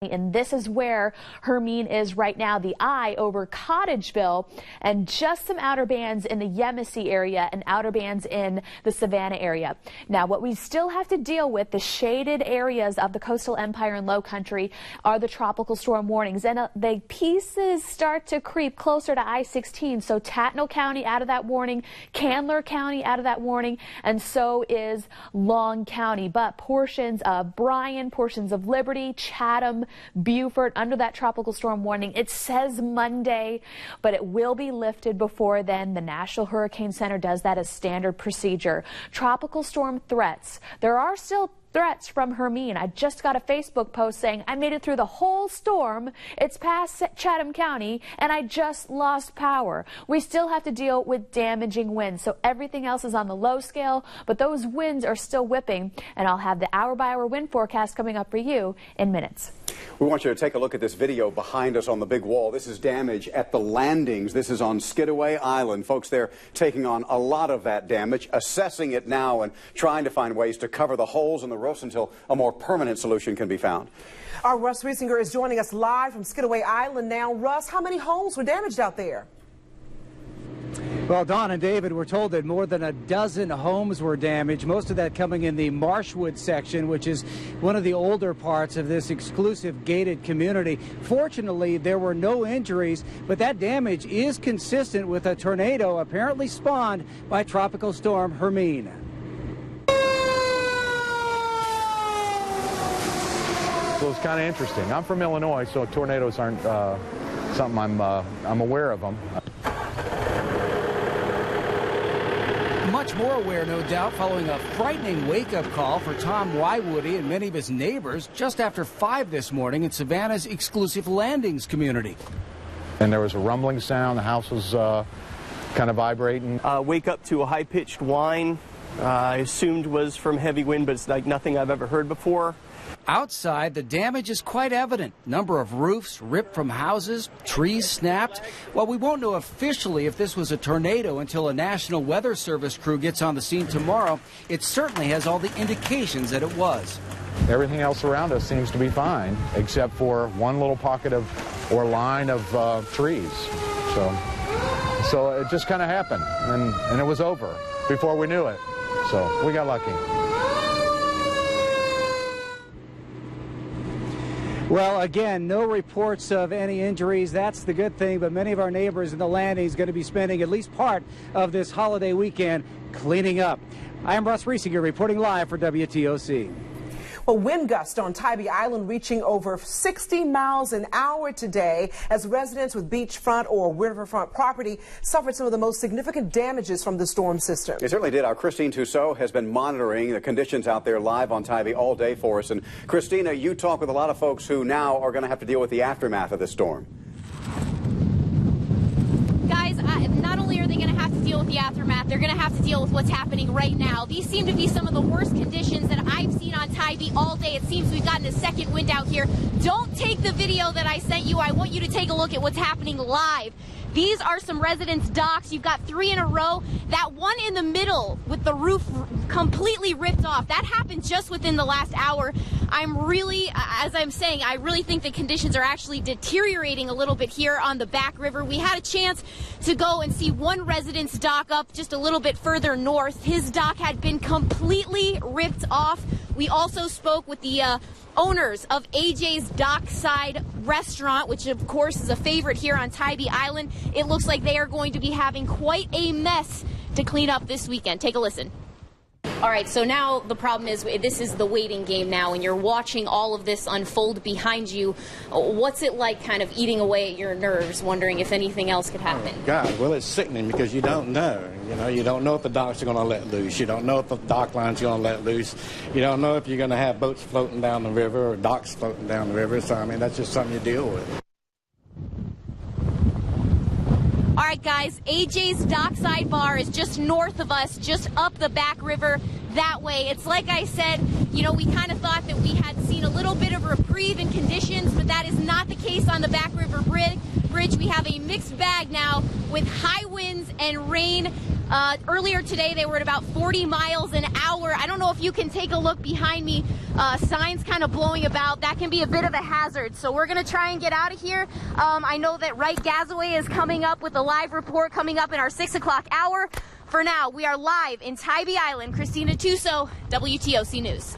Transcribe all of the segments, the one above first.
And this is where Hermine is right now, the eye over Cottageville, and just some outer bands in the Yemassee area and outer bands in the Savannah area. Now, what we still have to deal with, the shaded areas of the Coastal Empire and Lowcountry, are the tropical storm warnings. And the pieces start to creep closer to I-16. So Tattnall County out of that warning, Candler County out of that warning, and so is Long County. But portions of Bryan, portions of Liberty, Chatham, Beaufort under that tropical storm warning. It says Monday, but it will be lifted before then. The National Hurricane Center does that as standard procedure. Tropical storm threats. There are still threats from Hermine. I just got a Facebook post saying I made it through the whole storm. It's past Chatham County and I just lost power. We still have to deal with damaging winds. So everything else is on the low scale, but those winds are still whipping, and I'll have the hour-by-hour wind forecast coming up for you in minutes. We want you to take a look at this video behind us on the big wall. This is damage at the landings. This is on Skidaway Island. Folks there taking on a lot of that damage, assessing it now and trying to find ways to cover the holes in the roofs until a more permanent solution can be found. Our Russ Riesinger is joining us live from Skidaway Island now. Russ, how many homes were damaged out there? Well, Don and David, we're told that more than a dozen homes were damaged, most of that coming in the Marshwood section, which is one of the older parts of this exclusive gated community. Fortunately, there were no injuries, but that damage is consistent with a tornado apparently spawned by Tropical Storm Hermine. So it's kind of interesting. I'm from Illinois, so tornadoes aren't something I'm aware of them. Much more aware, no doubt, following a frightening wake-up call for Tom Wywoody and many of his neighbors just after 5 this morning in Savannah's exclusive landings community. And there was a rumbling sound. The house was kind of vibrating. Wake up to a high-pitched whine. I assumed was from heavy wind, but it's like nothing I've ever heard before. Outside, the damage is quite evident. Number of roofs ripped from houses, trees snapped. Well, we won't know officially if this was a tornado until a National Weather Service crew gets on the scene tomorrow. It certainly has all the indications that it was. Everything else around us seems to be fine, except for one little pocket of or line of trees. So it just kind of happened, and it was over before we knew it. So we got lucky. Well, again, no reports of any injuries. That's the good thing, but many of our neighbors in the landings going to be spending at least part of this holiday weekend cleaning up. I am Russ Riesinger reporting live for WTOC. Well, wind gusts on Tybee Island reaching over 60 miles an hour today as residents with beachfront or riverfront property suffered some of the most significant damages from the storm system. It certainly did. Our Christine Tussaud has been monitoring the conditions out there live on Tybee all day for us. And Christina, you talk with a lot of folks who now are going to have to deal with the aftermath of this storm. Guys, not only are they going to have to deal with the aftermath, they're going to have to deal with what's happening right now. These seem to be some of the worst conditions that I've seen on Tybee all day. It seems we've gotten a second wind out here. Don't take the video that I sent you. I want you to take a look at what's happening live. These are some residents' docks. You've got 3 in a row. That one in the middle with the roof completely ripped off, that happened just within the last hour. As I'm saying, I really think the conditions are actually deteriorating a little bit here on the back river. We had a chance to go and see one resident's dock up just a little bit further north. His dock had been completely ripped off. We also spoke with the owners of AJ's Dockside Restaurant, which of course is a favorite here on Tybee Island. It looks like they are going to be having quite a mess to clean up this weekend. Take a listen. All right, so now the problem is this is the waiting game now, and you're watching all of this unfold behind you. What's it like kind of eating away at your nerves, wondering if anything else could happen? Oh, God, well, it's sickening because you don't know. You know, you don't know if the docks are going to let loose. You don't know if the dock line's going to let loose. You don't know if you're going to have boats floating down the river or docks floating down the river. So, I mean, that's just something you deal with. All right, guys, AJ's Dockside Bar is just north of us, just up the back river that way. It's like I said, you know, we kind of thought that we had seen a little bit of reprieve in conditions, but that is not the case on the back river bridge. We have a mixed bag now with high winds and rain Earlier today, they were at about 40 miles an hour. I don't know if you can take a look behind me. Signs kind of blowing about. That can be a bit of a hazard. So we're going to try and get out of here. I know that Wright Gazaway is coming up with a live report coming up in our 6 o'clock hour. For now, we are live in Tybee Island. Christina Tuso, WTOC News.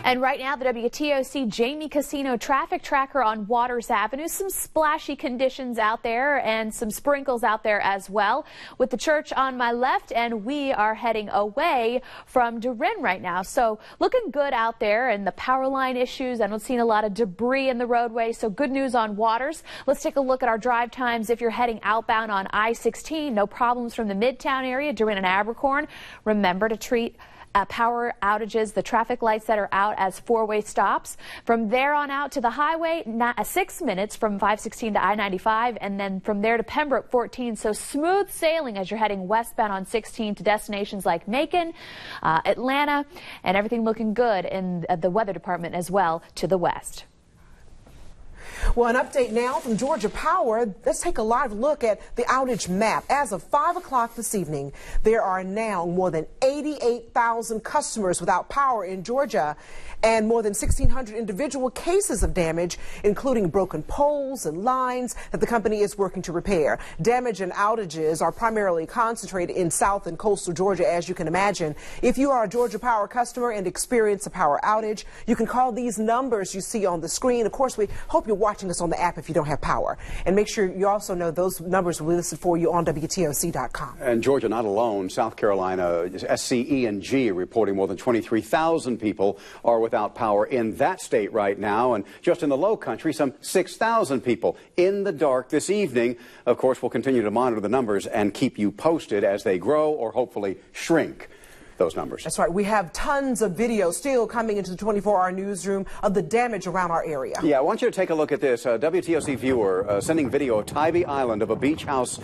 And right now, the WTOC Jamie Casino traffic tracker on Waters Avenue. Some splashy conditions out there and some sprinkles out there as well. With the church on my left, and we are heading away from Durin right now. So looking good out there, and the power line issues. I don't see a lot of debris in the roadway. So good news on Waters. Let's take a look at our drive times. If you're heading outbound on I-16, no problems from the Midtown area, Durin and Abercorn. Remember to treat power outages, the traffic lights that are out, as four-way stops. From there on out to the highway, 6 minutes from 516 to I-95, and then from there to Pembroke 14. So smooth sailing as you're heading westbound on 16 to destinations like Macon, Atlanta, and everything looking good in the weather department as well to the west. Well, an update now from Georgia Power. Let's take a live look at the outage map. As of 5 o'clock this evening, there are now more than 88,000 customers without power in Georgia, and more than 1,600 individual cases of damage, including broken poles and lines that the company is working to repair. Damage and outages are primarily concentrated in South and coastal Georgia, as you can imagine. If you are a Georgia Power customer and experience a power outage, you can call these numbers you see on the screen. Of course, we hope you're watching us on the app if you don't have power. And make sure you also know those numbers will be listed for you on WTOC.com. And Georgia not alone. South Carolina, SCE&G reporting more than 23,000 people are without power in that state right now. And just in the Lowcountry, some 6,000 people in the dark this evening. Of course, we'll continue to monitor the numbers and keep you posted as they grow or hopefully shrink. Those numbers. That's right. We have tons of video still coming into the 24-hour newsroom of the damage around our area. Yeah, I want you to take a look at this. WTOC viewer sending video of Tybee Island of a beach house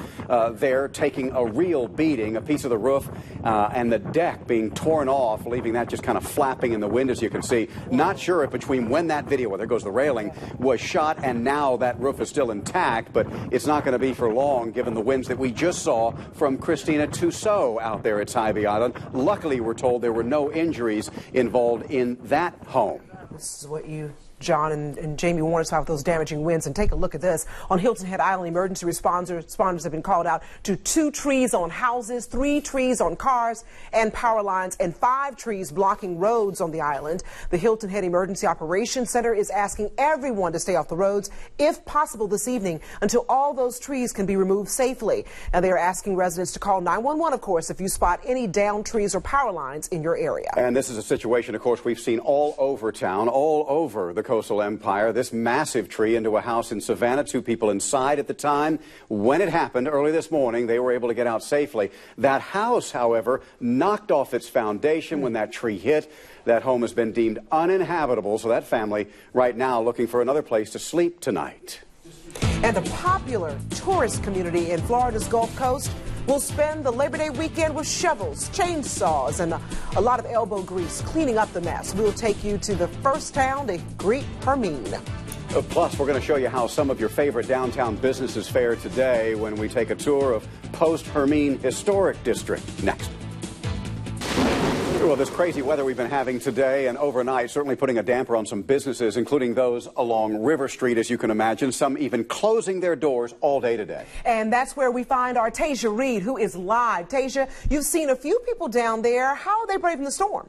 there taking a real beating, a piece of the roof and the deck being torn off, leaving that just kind of flapping in the wind, as you can see. Not sure if between when that video, well, there goes the railing, was shot and now that roof is still intact, but it's not going to be for long given the winds that we just saw from Christina Tuso out there at Tybee Island. Luckily, we're told there were no injuries involved in that home. This is what you, John and Jamie, warned us about those damaging winds. And take a look at this. On Hilton Head Island, emergency responders have been called out to 2 trees on houses, 3 trees on cars and power lines, and 5 trees blocking roads on the island. The Hilton Head Emergency Operations Center is asking everyone to stay off the roads, if possible this evening, until all those trees can be removed safely. And they are asking residents to call 911, of course, if you spot any downed trees or power lines in your area. And this is a situation, of course, we've seen all over town, all over the Coastal Empire. This massive tree into a house in Savannah, 2 people inside at the time. When it happened early this morning, they were able to get out safely. That house, however, knocked off its foundation when that tree hit. That home has been deemed uninhabitable, so that family right now looking for another place to sleep tonight. And the popular tourist community in Florida's Gulf Coast will spend the Labor Day weekend with shovels, chainsaws, and a lot of elbow grease cleaning up the mess. We'll take you to the first town to greet Hermine. Plus, we're going to show you how some of your favorite downtown businesses fare today when we take a tour of post-Hermine Historic District. Next. Well, this crazy weather we've been having today and overnight certainly putting a damper on some businesses, including those along River Street, as you can imagine, some even closing their doors all day today. And that's where we find our Tasia Reed, who is live. Tasia, you've seen a few people down there. How are they braving the storm?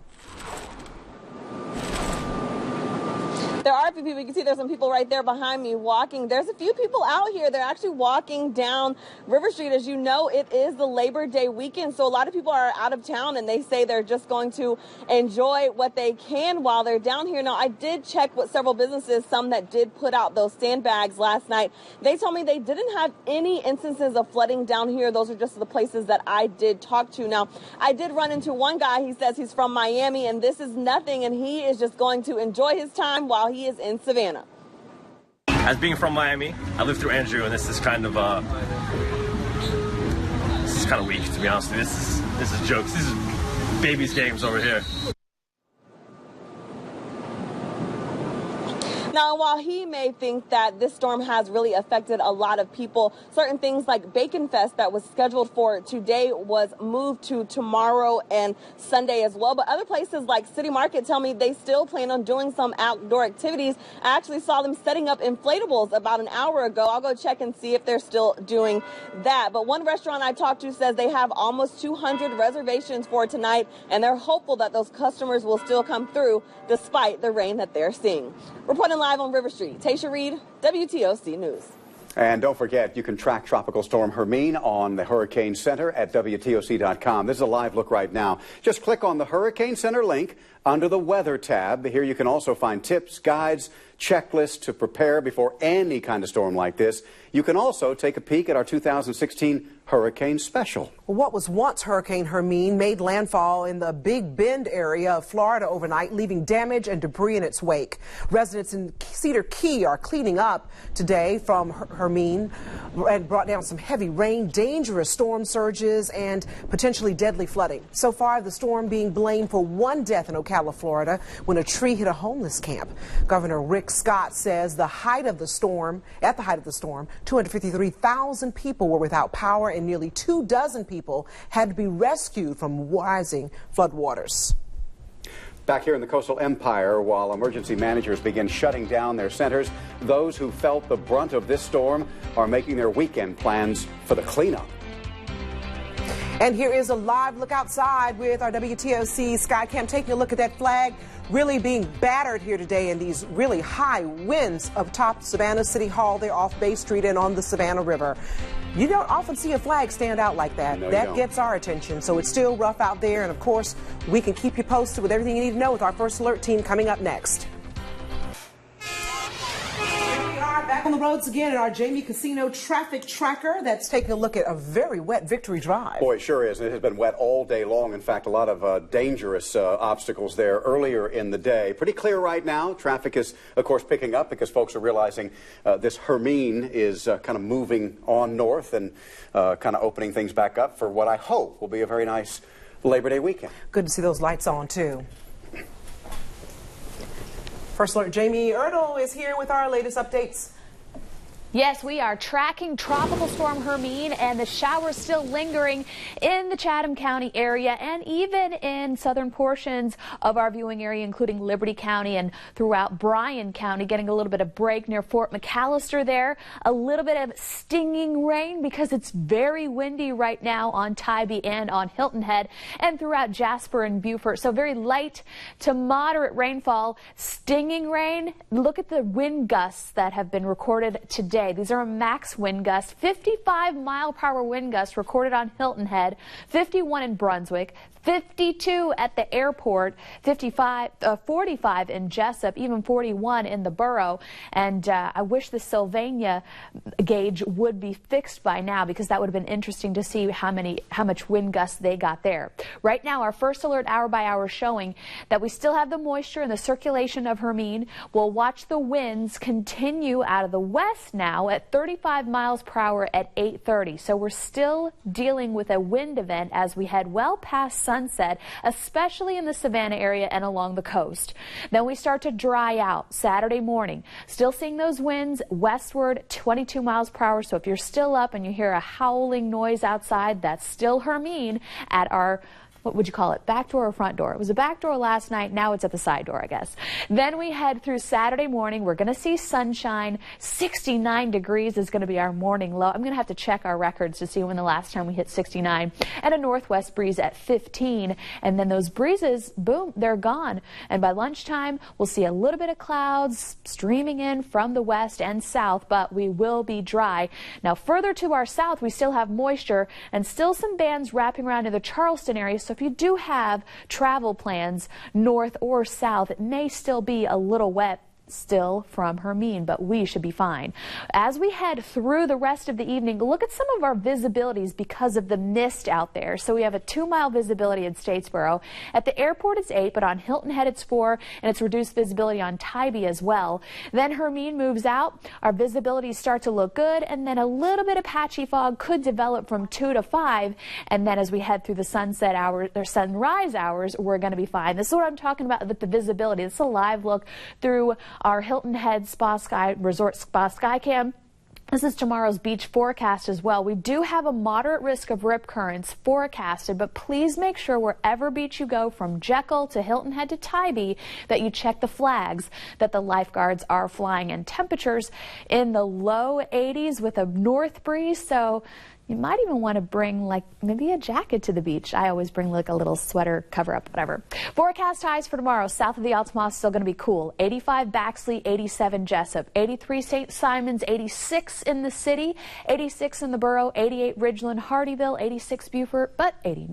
There are a few people. You can see there's some people right there behind me walking. There's a few people out here. They're actually walking down River Street. As you know, it is the Labor Day weekend, so a lot of people are out of town, and they say they're just going to enjoy what they can while they're down here. Now, I did check with several businesses, some that did put out those sandbags last night. They told me they didn't have any instances of flooding down here. Those are just the places that I did talk to. Now, I did run into one guy. He says he's from Miami, and this is nothing, and he is just going to enjoy his time while he is in Savannah. As being from Miami, I lived through Andrew, and this is kind of weak, to be honest with you. This is jokes. This is babies' games over here. Now, while he may think that this storm has really affected a lot of people, certain things like Bacon Fest that was scheduled for today was moved to tomorrow and Sunday as well. But other places like City Market tell me they still plan on doing some outdoor activities. I actually saw them setting up inflatables about an hour ago. I'll go check and see if they're still doing that. But one restaurant I talked to says they have almost 200 reservations for tonight, and they're hopeful that those customers will still come through despite the rain that they're seeing. Reporting live on River Street, Tasha Reed, WTOC News. And don't forget, you can track Tropical Storm Hermine on the Hurricane Center at WTOC.com. This is a live look right now. Just click on the Hurricane Center link under the Weather tab. Here you can also find tips, guides, checklists to prepare before any kind of storm like this. You can also take a peek at our 2016 Hurricane Special. What was once Hurricane Hermine made landfall in the Big Bend area of Florida overnight, leaving damage and debris in its wake. Residents in Cedar Key are cleaning up today from Hermine and brought down some heavy rain, dangerous storm surges, and potentially deadly flooding. So far, the storm being blamed for one death in Ocala, Florida, when a tree hit a homeless camp. Governor Rick Scott says at the height of the storm, 253,000 people were without power and nearly 24 people had to be rescued from rising floodwaters. Back here in the Coastal Empire, while emergency managers begin shutting down their centers, those who felt the brunt of this storm are making their weekend plans for the cleanup. And here is a live look outside with our WTOC Sky Cam, taking a look at that flag really being battered here today in these really high winds up top Savannah City Hall there off Bay Street and on the Savannah River. You don't often see a flag stand out like that. No, that gets our attention. So it's still rough out there. And of course, we can keep you posted with everything you need to know with our First Alert team coming up next. Back on the roads again at our Jamie Casino traffic tracker that's taking a look at a very wet Victory Drive. Boy, it sure is. It has been wet all day long. In fact, a lot of dangerous obstacles there earlier in the day. Pretty clear right now. Traffic is, of course, picking up because folks are realizing this Hermine is kind of moving on north and kind of opening things back up for what I hope will be a very nice Labor Day weekend. Good to see those lights on, too. First Alert Jamie Erdahl is here with our latest updates. Yes, we are tracking Tropical Storm Hermine, and the showers still lingering in the Chatham County area and even in southern portions of our viewing area, including Liberty County and throughout Bryan County. Getting a little bit of break near Fort McAllister there. A little bit of stinging rain because it's very windy right now on Tybee and on Hilton Head and throughout Jasper and Beaufort. So very light to moderate rainfall. Stinging rain. Look at the wind gusts that have been recorded today. These are a max wind gust, 55-mile-per-hour wind gust recorded on Hilton Head, 51 in Brunswick, 52 at the airport, 45 in Jessup, even 41 in the borough. And I wish the Sylvania gauge would be fixed by now, because that would have been interesting to see how much wind gusts they got there. Right now, our First Alert hour by hour showing that we still have the moisture and the circulation of Hermine. We'll watch the winds continue out of the west now at 35 miles per hour at 8:30. So we're still dealing with a wind event as we head well past sunset, especially in the Savannah area and along the coast. Then we start to dry out Saturday morning. Still seeing those winds westward, 22 miles per hour. So if you're still up and you hear a howling noise outside, that's still Hermine at our, what would you call it, back door or front door? It was a back door last night. Now it's at the side door, I guess. Then we head through Saturday morning. We're going to see sunshine. 69 degrees is going to be our morning low. I'm going to have to check our records to see when the last time we hit 69. And a northwest breeze at 15. And then those breezes, boom, they're gone. And by lunchtime, we'll see a little bit of clouds streaming in from the west and south, but we will be dry. Now, further to our south, we still have moisture and still some bands wrapping around in the Charleston area. So if you do have travel plans north or south, it may still be a little wet still from Hermine, but we should be fine. As we head through the rest of the evening, look at some of our visibilities because of the mist out there. So we have a 2-mile visibility in Statesboro. At the airport it's 8, but on Hilton Head it's 4, and it's reduced visibility on Tybee as well. Then Hermine moves out. Our visibilities start to look good, and then a little bit of patchy fog could develop from 2 to 5. And then as we head through the sunset hours or sunrise hours, we're going to be fine. This is what I'm talking about with the visibility. It's a live look through our Hilton Head Resort Spa Skycam. This is tomorrow's beach forecast as well. We do have a moderate risk of rip currents forecasted, but please make sure wherever beach you go, from Jekyll to Hilton Head to Tybee, that you check the flags that the lifeguards are flying, and temperatures in the low 80s with a north breeze. So you might even want to bring like maybe a jacket to the beach. I always bring like a little sweater cover up, whatever. Forecast highs for tomorrow. South of the Altamont still going to be cool. 85 Baxley, 87 Jessup, 83 St. Simons, 86 in the city, 86 in the borough, 88 Ridgeland, Hardyville, 86 Beaufort, but it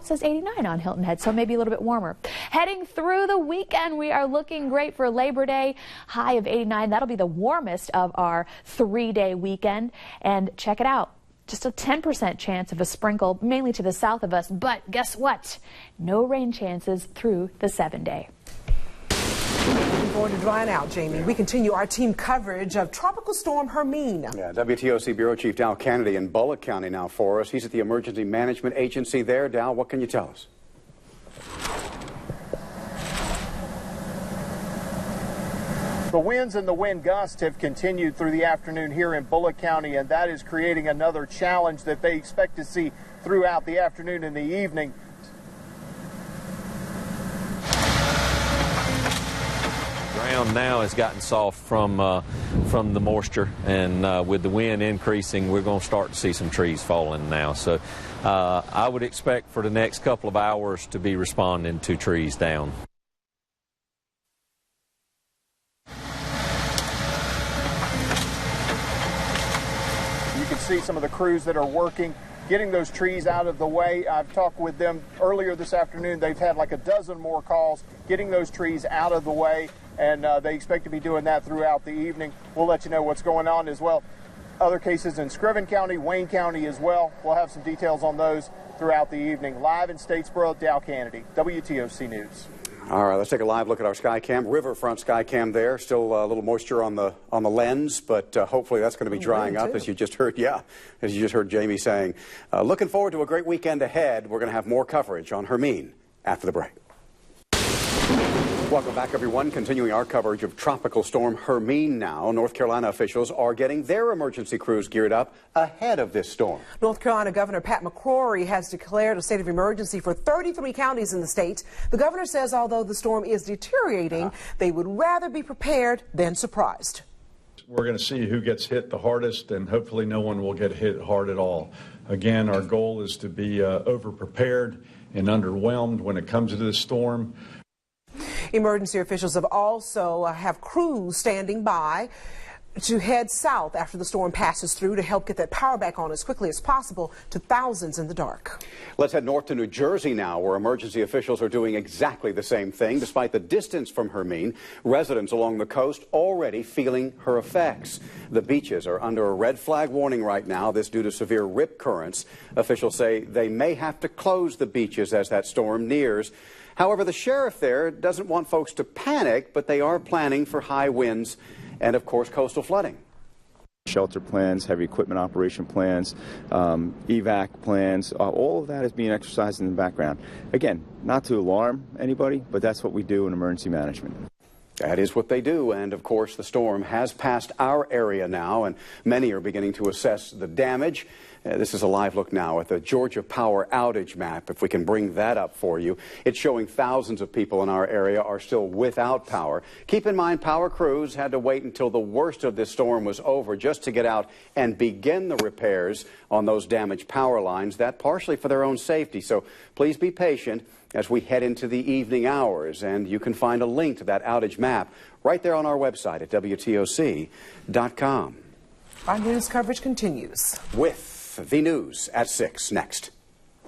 says 89 on Hilton Head, so maybe a little bit warmer. Heading through the weekend, we are looking great for Labor Day. High of 89. That'll be the warmest of our 3-day weekend. And check it out. Just a 10% chance of a sprinkle, mainly to the south of us. But guess what? No rain chances through the 7-day. Looking forward to drying out, Jamie. We continue our team coverage of Tropical Storm Hermine. Yeah, WTOC Bureau Chief Dow Kennedy in Bullock County now for us. He's at the Emergency Management Agency there. Dow, what can you tell us? The winds and the wind gusts have continued through the afternoon here in Bullock County, and that is creating another challenge that they expect to see throughout the afternoon and the evening. Ground now has gotten soft from the moisture, and with the wind increasing, we're going to start to see some trees falling now. So I would expect for the next couple of hours to be responding to trees down. You can see some of the crews that are working, getting those trees out of the way. I've talked with them earlier this afternoon. They've had like a dozen more calls getting those trees out of the way, and they expect to be doing that throughout the evening. We'll let you know what's going on as well. Other cases in Scriven County, Wayne County as well. We'll have some details on those throughout the evening. Live in Statesboro, Dow Kennedy, WTOC News. All right, let's take a live look at our Skycam, riverfront Skycam there. Still a little moisture on the lens, but hopefully that's going to be drying up, as you just heard. Yeah, as you just heard Jamie saying. Looking forward to a great weekend ahead. We're going to have more coverage on Hermine after the break. Welcome back, everyone. Continuing our coverage of Tropical Storm Hermine now. North Carolina officials are getting their emergency crews geared up ahead of this storm. North Carolina Governor Pat McCrory has declared a state of emergency for 33 counties in the state. The governor says although the storm is deteriorating, they would rather be prepared than surprised. We're going to see who gets hit the hardest, and hopefully no one will get hit hard at all. Again, our goal is to be over-prepared and underwhelmed when it comes to this storm. Emergency officials have also have crews standing by to head south after the storm passes through to help get that power back on as quickly as possible to thousands in the dark. Let's head north to New Jersey now, where emergency officials are doing exactly the same thing. Despite the distance from Hermine, residents along the coast already feeling her effects. The beaches are under a red flag warning right now, this due to severe rip currents. Officials say they may have to close the beaches as that storm nears. However, the sheriff there doesn't want folks to panic, but they are planning for high winds and, of course, coastal flooding. Shelter plans, heavy equipment operation plans, evac plans, all of that is being exercised in the background. Again, not to alarm anybody, but that's what we do in emergency management. That is what they do, and of course the storm has passed our area now, and many are beginning to assess the damage. This is a live look now at the Georgia Power outage map, if we can bring that up for you. It's showing thousands of people in our area are still without power. Keep in mind, power crews had to wait until the worst of this storm was over just to get out and begin the repairs on those damaged power lines, that partially for their own safety. So please be patient as we head into the evening hours, and you can find a link to that outage map right there on our website at WTOC.com. Our news coverage continues. With the news at 6 next.